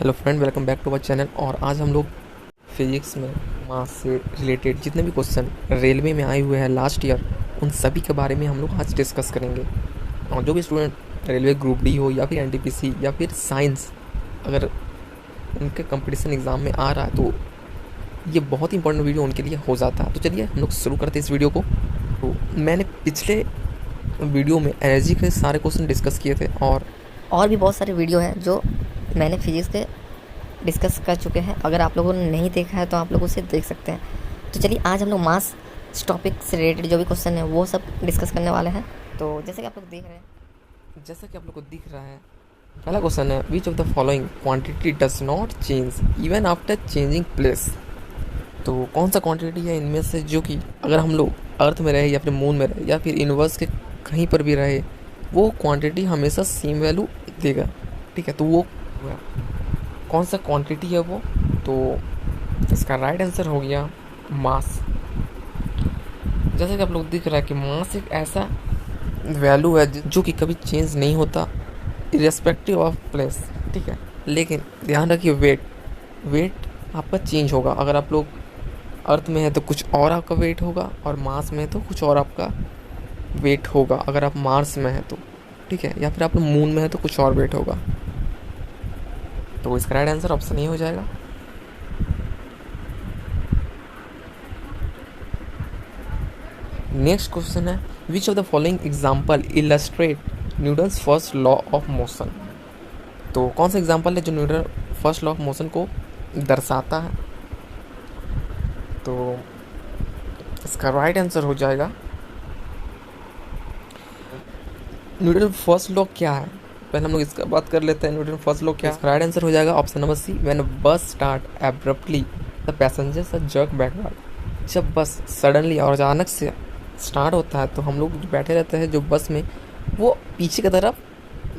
Hello friend, welcome back to our channel. और आज हम लोग फिजिक्स में मास से रिलेटेड जितने भी क्वेश्चन रेलवे में आए हुए हैं लास्ट ईयर, उन सभी के बारे में हम लोग आज डिस्कस करेंगे। और जो भी स्टूडेंट रेलवे ग्रुप डी हो या फिर एनटीपीसी या फिर साइंस, अगर उनके कंपटीशन एग्ज़ाम में आ रहा है तो ये बहुत ही इंपॉर्टेंट वीडियो उनके लिए हो जाता है। तो चलिए हम लोग शुरू करते हैं इस वीडियो को। तो मैंने पिछले वीडियो में एनर्जी के सारे क्वेश्चन डिस्कस किए थे और भी बहुत सारे वीडियो हैं जो मैंने फिजिक्स के डिस्कस कर चुके हैं। अगर आप लोगों ने नहीं देखा है तो आप लोग उसे देख सकते हैं। तो चलिए आज हम लोग मास टॉपिक से रिलेटेड जो भी क्वेश्चन है वो सब डिस्कस करने वाले हैं। तो जैसे कि आप लोग देख रहे हैं, जैसा कि आप लोग को दिख रहा है, पहला क्वेश्चन है विच of the following quantity does not change even after changing place. तो कौन सा क्वांटिटी है इनमें से जो कि अगर हम लोग अर्थ में रहे या फिर मून में रहे या फिर यूनिवर्स के कहीं पर भी रहे, वो क्वांटिटी हमेशा सेम वैल्यू देगा। ठीक है, तो वो कौन सा क्वांटिटी है वो? तो इसका राइट आंसर हो गया मास। जैसे कि आप लोग दिख रहा है कि मास एक ऐसा वैल्यू है जो कि कभी चेंज नहीं होता इरेस्पेक्टिव ऑफ प्लेस। ठीक है, लेकिन ध्यान रखिए वेट आपका चेंज होगा। अगर आप लोग अर्थ में है तो कुछ और आपका वेट होगा, और मार्स में है तो कुछ और आपका वेट होगा अगर आप मार्स में है तो। ठीक है, या फिर आप मून में है तो कुछ और वेट होगा। तो इसका राइट आंसर ऑप्शन ए हो जाएगा। नेक्स्ट क्वेश्चन है विच of the following example illustrate Newton's first law of motion. तो कौन सा एग्जाम्पल है जो Newton first law of motion को दर्शाता है? तो इसका राइट आंसर हो जाएगा, न्यूटन फर्स्ट लॉ क्या है पहले हम लोग इसका बात कर लेते हैं। न्यूटन फर्स्ट लॉ क्या है? इसका राइट आंसर हो जाएगा option number C, when bus start abruptly the passengers are jerk backward. जब बस सडनली और अचानक से स्टार्ट होता है तो हम लोग जो बैठे रहते हैं जो बस में, वो पीछे की तरफ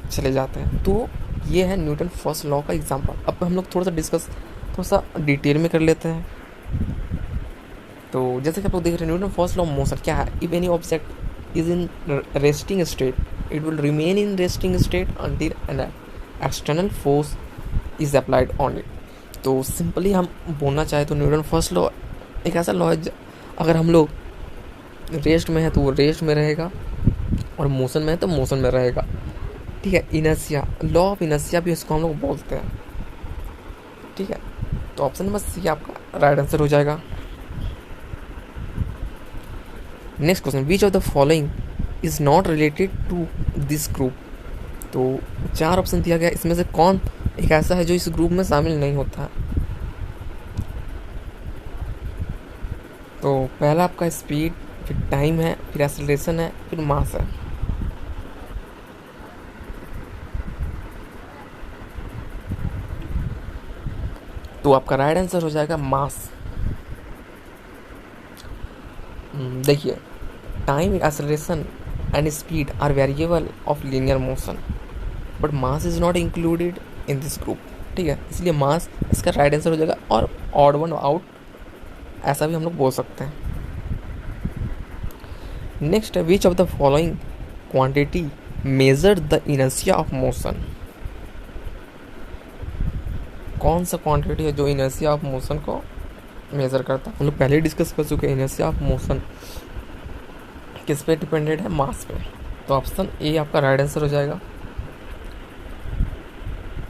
चले जाते हैं। तो ये है न्यूटन फर्स्ट लॉ का एग्जाम्पल। अब हम लोग थोड़ा सा डिटेल में कर लेते हैं। तो जैसे कि आप लोग देख रहे हैं, Newton first law of motion क्या है? If any object is in resting state it will remain in resting state until an external force is applied on it. तो सिंपली हम बोलना चाहे तो न्यूटन फर्स्ट लॉ एक ऐसा लॉ है, अगर हम लोग रेस्ट में है तो वो रेस्ट में रहेगा, और मोशन में है तो मोशन में रहेगा। ठीक है, इनर्शिया, लॉ ऑफ इनर्शिया भी इसको हम लोग बोलते हैं। ठीक है, तो ऑप्शन नंबर सी आपका राइट आंसर हो जाएगा। Next question, which of the following is not related to this group. तो 4 ऑप्शन दिया गया, इसमें से कौन एक ऐसा है जो इस ग्रुप में शामिल नहीं होता? तो पहला आपका स्पीड, फिर टाइम है, फिर एक्सेलरेशन है, फिर मास है। तो आपका राइट आंसर हो जाएगा मास। देखिए, time, acceleration and speed are variable of linear motion, but mass is not included in this group. ठीक है, इसलिए मास इसका राइट आंसर हो जाएगा, और ऑड वन आउट ऐसा भी हम लोग बोल सकते हैं। नेक्स्ट है विच of the following quantity measure the inertia of motion. कौन सा क्वांटिटी है जो इनर्शिया ऑफ मोशन को मेजर करता है? हम लोग पहले ही डिस्कस कर चुके हैं, इनर्शिया ऑफ मोशन किस पे डिपेंडेंट है? मास पे। तो ऑप्शन ए आपका राइट आंसर हो जाएगा।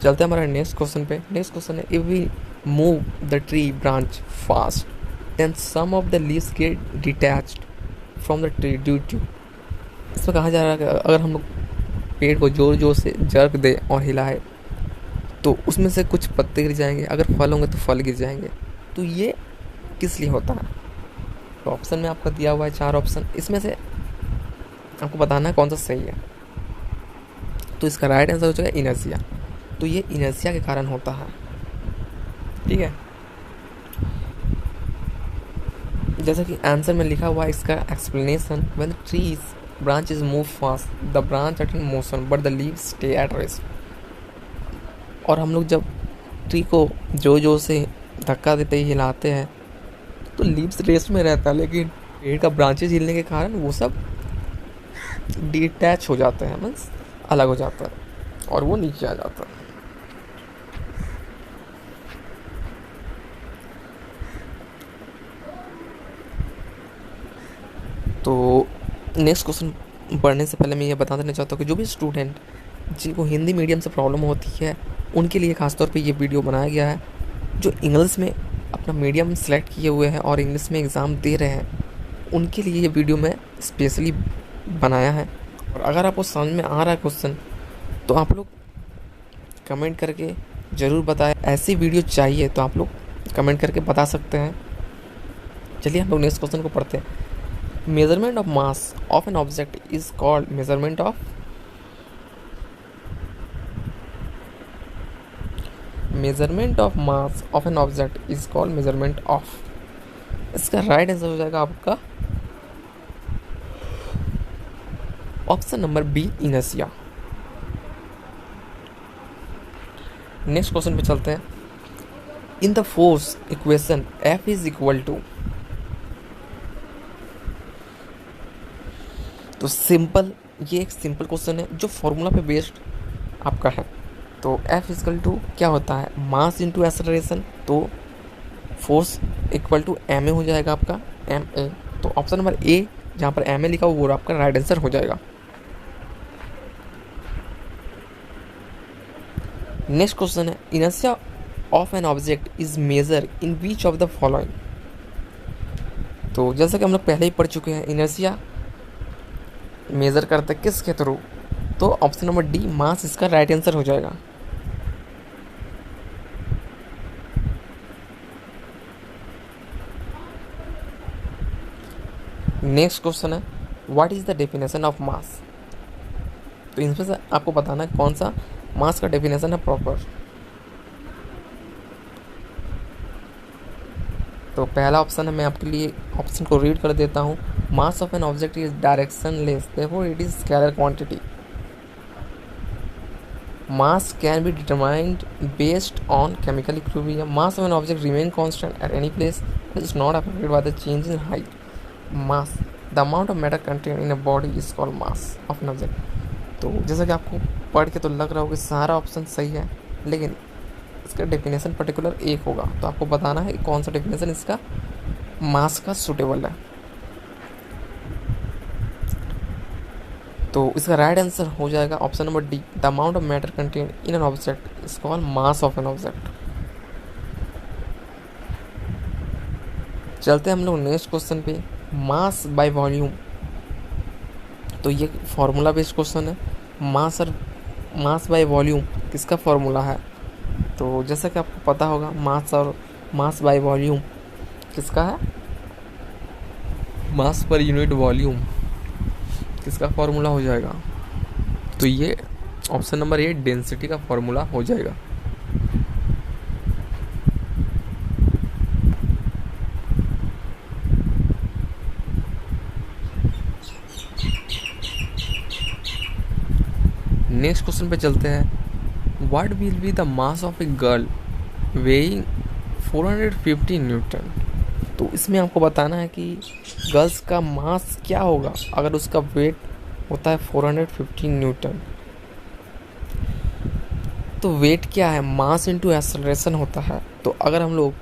चलते हैं हमारे नेक्स्ट क्वेश्चन पे। नेक्स्ट क्वेश्चन है if we move the tree branch fast then some of the leaves get detached from the tree due to. इसमें कहा जा रहा है कि अगर हम लोग पेड़ को जोर जोर से जर्क दे और हिलाए तो उसमें से कुछ पत्ते गिर जाएंगे, अगर फल होंगे तो फल गिर जाएंगे। तो ये किस लिए होता है? तो ऑप्शन में आपका दिया हुआ है 4 ऑप्शन, इसमें से आपको बताना है कौन सा सही है। तो इसका राइट आंसर हो जाएगा इनर्शिया। तो ये इनर्शिया के कारण होता है। ठीक है, जैसा कि आंसर में लिखा हुआ है इसका explanation, when the trees branch is move fast the branch are in motion but the leaves stay at rest. और हम लोग जब ट्री को जोर जोर से धक्का देते ही हिलाते हैं तो लीव्स रेस्ट में रहता है, लेकिन पेड़ का ब्रांचेज हिलने के कारण वो सब डिटैच हो जाते हैं, मीन्स अलग हो जाता है, और वो नीचे आ जाता है। तो नेक्स्ट क्वेश्चन पढ़ने से पहले मैं ये बता देना चाहता हूँ कि जो भी स्टूडेंट जिनको हिंदी मीडियम से प्रॉब्लम होती है उनके लिए खासतौर पे ये वीडियो बनाया गया है। जो इंग्लिश में अपना मीडियम सेलेक्ट किए हुए हैं और इंग्लिश में एग्ज़ाम दे रहे हैं उनके लिए ये वीडियो मैं स्पेशली बनाया है। और अगर आपको समझ में आ रहा है क्वेश्चन तो आप लोग कमेंट करके ज़रूर बताएं। ऐसी वीडियो चाहिए तो आप लोग कमेंट करके बता सकते हैं। चलिए हम लोग नेक्स्ट क्वेश्चन को पढ़ते हैं। Measurement of mass of an object is called measurement of mass of an object is called measurement of. इसका राइट आंसर हो जाएगा आपका option number B, inertia. Next question पे चलते हैं। In the force equation F is equal to, तो simple, ये एक सिंपल क्वेश्चन है जो फॉर्मूला पे बेस्ड आपका है। तो F इक्वल टू क्या होता है, मास इंटू एक्सेलरेशन। तो फोर्स इक्वल टू ma हो जाएगा आपका, ma। तो ऑप्शन नंबर ए जहाँ पर ma लिखा हुआ वो आपका राइट आंसर हो जाएगा। नेक्स्ट क्वेश्चन है, inertia of an object is measure in which of the following. तो जैसा कि हम लोग पहले ही पढ़ चुके हैं, इनर्शिया मेजर करते किसके थ्रू, तो ऑप्शन नंबर डी, मास, इसका राइट आंसर हो जाएगा। नेक्स्ट क्वेश्चन है, what is the definition of mass. तो इसमें से आपको बताना है कौन सा मास का डेफिनेशन है प्रॉपर। तो पहला ऑप्शन है, मैं आपके लिए ऑप्शन को रीड कर देता हूँ। मास of an object is directionless, therefore it is scalar quantity. Mass can be determined based on chemical equilibrium. Mass of an object remain constant at any place, it is not affected by the change in height. Mass, the amount of matter contain in a body is called mass of an object. तो जैसा कि आपको पढ़ के तो लग रहा होगा कि सारा ऑप्शन सही है, लेकिन इसका डेफिनेशन पर्टिकुलर एक होगा। तो आपको बताना है कौन सा डेफिनेशन इसका मास का सूटेबल है। तो इसका राइट आंसर हो जाएगा option number D, the amount of matter contain in an object is called mass of an object. चलते हैं हम लोग नेक्स्ट क्वेश्चन पे, मास बाय वॉल्यूम। तो ये फॉर्मूला बेस्ड क्वेश्चन है। मास बाय वॉल्यूम किसका फॉर्मूला है, तो जैसा कि आपको पता होगा मास बाय वॉल्यूम किसका है, मास पर यूनिट वॉल्यूम किसका फॉर्मूला हो जाएगा, तो ये ऑप्शन नंबर ए, डेंसिटी का फॉर्मूला हो जाएगा। नेक्स्ट क्वेश्चन पे चलते हैं। What will be the mass of a girl weighing 450 Newton. तो इसमें आपको बताना है कि गर्ल्स का मास क्या होगा अगर उसका वेट होता है 450 न्यूटन। तो वेट क्या है, मास इंटू एक्सेलरेशन होता है। तो अगर हम लोग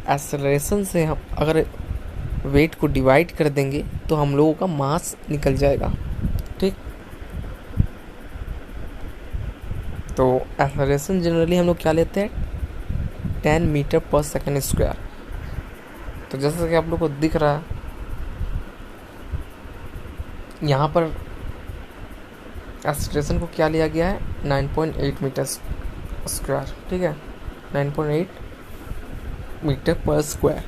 एक्सेलरेशन से हम अगर वेट को डिवाइड कर देंगे तो हम लोगों का मास निकल जाएगा, ठीक। तो एक्सेलरेशन जनरली हम लोग क्या लेते हैं, 10 मीटर पर सेकेंड स्क्वायर। तो जैसा कि आप लोग को दिख रहा है यहाँ पर एक्सेलरेशन को क्या लिया गया है, 9.8 मीटर स्क्वायर, ठीक है, 9.8 मीटर पर स्क्वायर।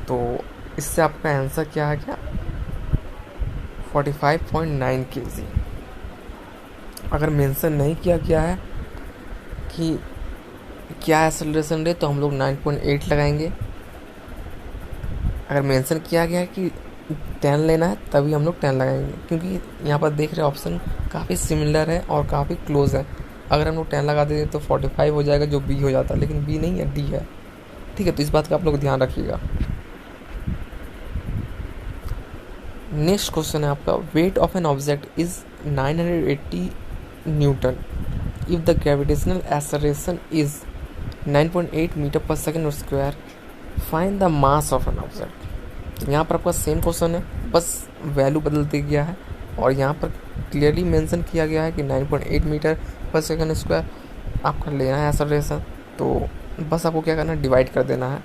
तो इससे आपका आंसर क्या आ गया, 45.9 kg। अगर मेंशन नहीं किया गया है कि क्या एक्सेलरेशन रेट तो हम लोग 9.8 लगाएंगे। अगर मेंशन किया गया है कि 10 लेना है तभी हम लोग 10 लगाएंगे, क्योंकि यहाँ पर देख रहे ऑप्शन काफ़ी सिमिलर है और काफ़ी क्लोज है। अगर हम लोग 10 लगा देते तो 45 हो जाएगा जो बी हो जाता, लेकिन बी नहीं है, डी है, ठीक है। तो इस बात का आप लोग ध्यान रखिएगा। नेक्स्ट क्वेश्चन है आपका, weight of an object is 980 newton if the gravitational acceleration is 9.8 metre पर second square find the mass of an object. यहाँ पर आपका सेम क्वेश्चन है, बस वैल्यू बदल दिया गया है और यहाँ पर क्लियरली मेंशन किया गया है कि 9.8 मीटर पर सेकंड स्क्वायर आपका लेना है एक्सेलरेशन। तो बस आपको क्या करना है, डिवाइड कर देना है।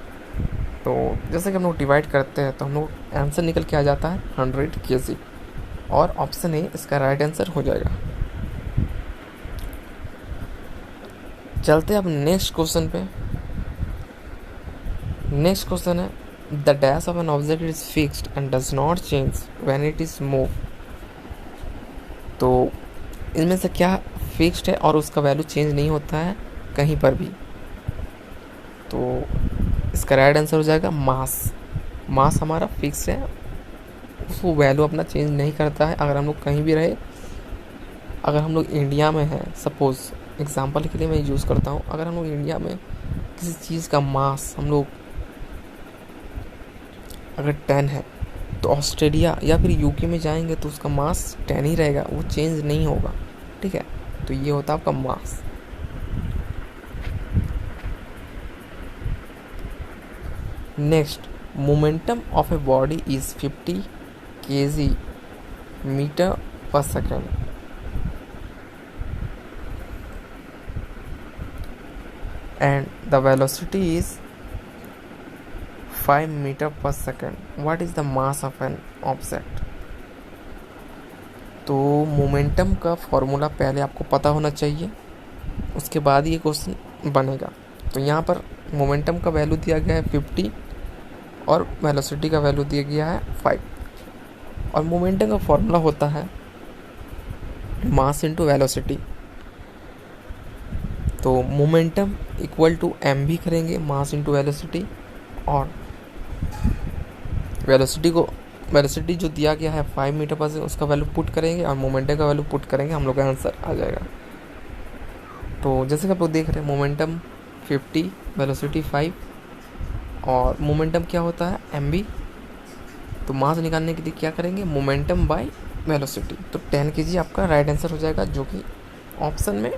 तो जैसे कि हम लोग डिवाइड करते हैं तो हम लोग आंसर निकल के आ जाता है 100 kg और ऑप्शन ए इसका राइट आंसर हो जाएगा। चलते हैं अब नेक्स्ट क्वेश्चन पे। नेक्स्ट क्वेश्चन है the dash of an object is fixed and does not change when it is move. तो इनमें से क्या फिक्स्ड है और उसका वैल्यू चेंज नहीं होता है कहीं पर भी। तो इसका राइट आंसर हो जाएगा मास। मास हमारा फिक्स है, उसको वैल्यू अपना चेंज नहीं करता है अगर हम लोग कहीं भी रहे। अगर हम लोग इंडिया में हैं, सपोज एग्जांपल के लिए मैं यूज़ करता हूँ, अगर हम लोग इंडिया में किसी चीज़ का मास हम लोग अगर 10 है तो ऑस्ट्रेलिया या फिर यूके में जाएंगे तो उसका मास 10 ही रहेगा, वो चेंज नहीं होगा। ठीक है, तो ये होता है आपका mass. Next, momentum of a body is 50 kg metre पर second and the velocity is 5 meter per second. What is the mass of an object? तो मोमेंटम का फॉर्मूला पहले आपको पता होना चाहिए, उसके बाद ये क्वेश्चन बनेगा। तो यहाँ पर मोमेंटम का वैल्यू दिया गया है 50 और वेलोसिटी का वैल्यू दिया गया है 5 और मोमेंटम का फॉर्मूला होता है मास इनटू वेलोसिटी। तो मोमेंटम इक्वल टू एम भी करेंगे, मास इनटू वेलोसिटी, और वेलोसिटी जो दिया गया है 5 मीटर पर सेकंड उसका वैल्यू पुट करेंगे और मोमेंटम का वैल्यू पुट करेंगे, हम लोग का आंसर आ जाएगा। तो जैसे कि आप लोग देख रहे हैं मोमेंटम 50, वेलोसिटी 5 और मोमेंटम क्या होता है एम बी। तो मास निकालने के लिए क्या करेंगे, मोमेंटम बाय वेलोसिटी। तो 10 kg आपका राइट आंसर हो जाएगा, जो कि ऑप्शन में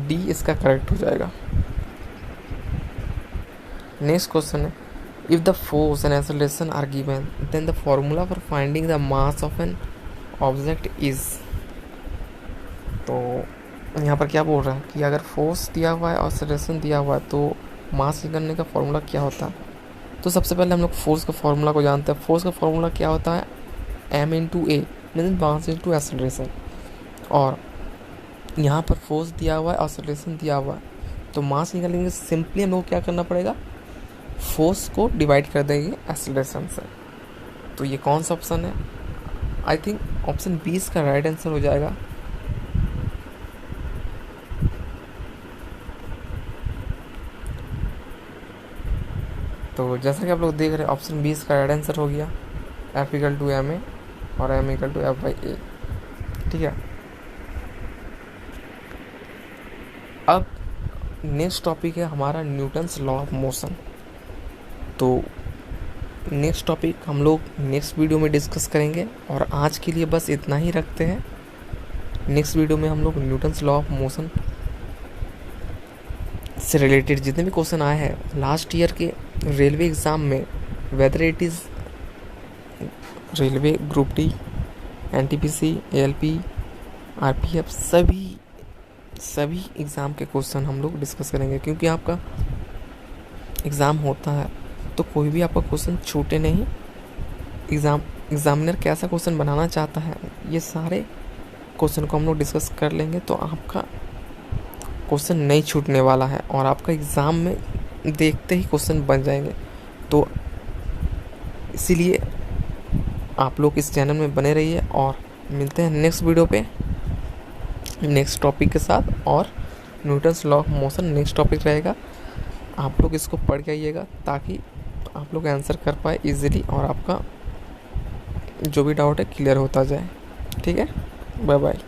डी इसका करेक्ट हो जाएगा। नेक्स्ट क्वेश्चन है if the force and acceleration are given then the formula for finding the mass of an object is. तो यहाँ पर क्या बोल रहा है कि अगर फोर्स दिया हुआ है और एक्सेलरेशन दिया हुआ है तो मास निकालने का फॉर्मूला क्या होता है। तो सबसे पहले हम लोग फोर्स का फॉर्मूला को जानते हैं। फोर्स का फॉर्मूला क्या होता है, एम इंटू ए मीन मास इंटू एक्सेलरेशन। और यहाँ पर फोर्स दिया हुआ है और एक्सेलरेशन दिया हुआ है, तो मास निकालने के सिंपली हम लोग क्या करना पड़ेगा, फोर्स को डिवाइड कर देंगे एक्सेलरेशन से। तो ये कौन सा ऑप्शन है, आई थिंक ऑप्शन 20 का राइट आंसर हो जाएगा। तो जैसा कि आप लोग देख रहे हैं ऑप्शन 20 का राइट आंसर हो गया, F equal to M A और M equal to F by A. ठीक है, अब नेक्स्ट टॉपिक है हमारा न्यूटन्स लॉ ऑफ मोशन। तो नेक्स्ट टॉपिक हम लोग नेक्स्ट वीडियो में डिस्कस करेंगे और आज के लिए बस इतना ही रखते हैं। नेक्स्ट वीडियो में हम लोग न्यूटन्स लॉ ऑफ मोशन से रिलेटेड जितने भी क्वेश्चन आए हैं लास्ट ईयर के रेलवे एग्ज़ाम में, whether it is railway group D, NTPC, ALP, RPF, सभी एग्ज़ाम के क्वेश्चन हम लोग डिस्कस करेंगे। क्योंकि आपका एग्ज़ाम होता है तो कोई भी आपका क्वेश्चन छूटे नहीं। एग्ज़ामिनर कैसा क्वेश्चन बनाना चाहता है ये सारे क्वेश्चन को हम लोग डिस्कस कर लेंगे, तो आपका क्वेश्चन नहीं छूटने वाला है और आपका एग्ज़ाम में देखते ही क्वेश्चन बन जाएंगे। तो इसीलिए आप लोग इस चैनल में बने रहिए और मिलते हैं नेक्स्ट वीडियो पे नेक्स्ट टॉपिक के साथ। और Newton's law of motion next topic रहेगा, आप लोग इसको पढ़ के आइएगा ताकि आप लोग आंसर कर पाए इजीली और आपका जो भी डाउट है क्लियर होता जाए। ठीक है, बाय बाय।